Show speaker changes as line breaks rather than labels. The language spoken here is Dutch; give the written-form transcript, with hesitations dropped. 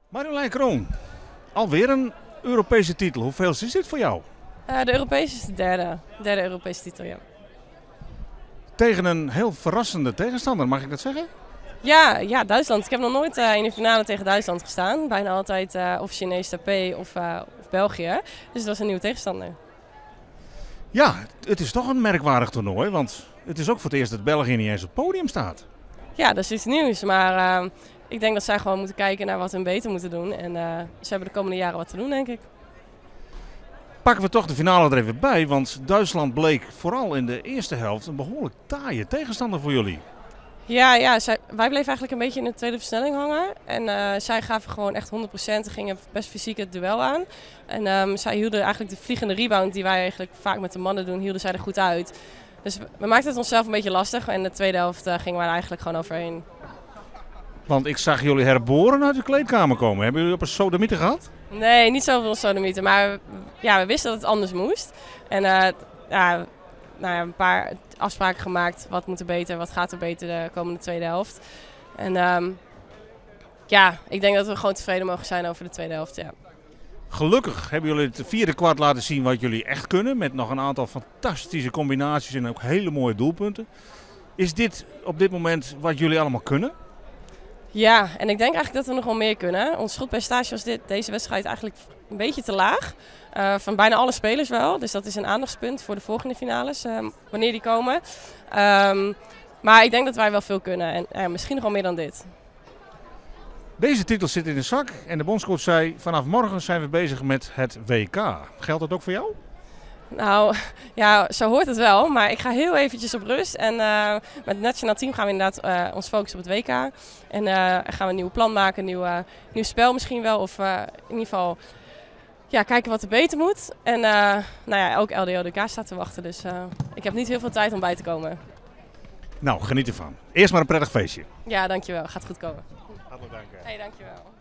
Marjolein Kroon, alweer een Europese titel. Hoeveel is dit voor jou?
De Europese is de derde Europese titel, ja.
Tegen een heel verrassende tegenstander, mag ik dat zeggen?
Ja, Duitsland. Ik heb nog nooit in de finale tegen Duitsland gestaan. Bijna altijd of Chinees Taipei of België. Dus dat was een nieuwe tegenstander.
Ja, het is toch een merkwaardig toernooi, want het is ook voor het eerst dat België niet eens op het podium staat.
Ja, dat is iets nieuws. Maar ik denk dat zij gewoon moeten kijken naar wat hun beter moeten doen. En ze hebben de komende jaren wat te doen, denk ik.
Pakken we toch de finale er even bij, want Duitsland bleek vooral in de eerste helft een behoorlijk taaie tegenstander voor jullie.
Ja, wij bleven eigenlijk een beetje in de tweede versnelling hangen. En zij gaven gewoon echt 100% en gingen best fysiek het duel aan. En zij hielden eigenlijk de vliegende rebound die wij eigenlijk vaak met de mannen doen, hielden zij er goed uit. Dus we maakten het onszelf een beetje lastig. En in de tweede helft gingen we er eigenlijk gewoon overheen.
Want ik zag jullie herboren uit de kleedkamer komen. Hebben jullie op een sodemieter gehad?
Nee, niet zoveel sodomieten, maar we wisten dat het anders moest. En een paar afspraken gemaakt. Wat moet er beter, wat gaat er beter de komende tweede helft. En ik denk dat we gewoon tevreden mogen zijn over de tweede helft, ja.
Gelukkig hebben jullie het vierde kwart laten zien wat jullie echt kunnen. Met nog een aantal fantastische combinaties en ook hele mooie doelpunten. Is dit op dit moment wat jullie allemaal kunnen?
Ja, en ik denk eigenlijk dat we nog wel meer kunnen. Ons schotpercentage was deze wedstrijd eigenlijk een beetje te laag. Van bijna alle spelers wel. Dus dat is een aandachtspunt voor de volgende finales, wanneer die komen. Maar ik denk dat wij wel veel kunnen. En misschien nog wel meer dan dit.
Deze titel zit in de zak en de bondscoach zei: vanaf morgen zijn we bezig met het WK. Geldt dat ook voor jou?
Nou, ja, zo hoort het wel. Maar ik ga heel eventjes op rust. En met het nationaal team gaan we inderdaad ons focussen op het WK. En gaan we een nieuw plan maken, een nieuw spel misschien wel. Of in ieder geval kijken wat er beter moet. En ook LDODK staat te wachten. Dus ik heb niet heel veel tijd om bij te komen.
Nou, geniet ervan. Eerst maar een prettig feestje.
Ja, dankjewel. Gaat goed komen.
Hartelijk dank.
Hey, dankjewel.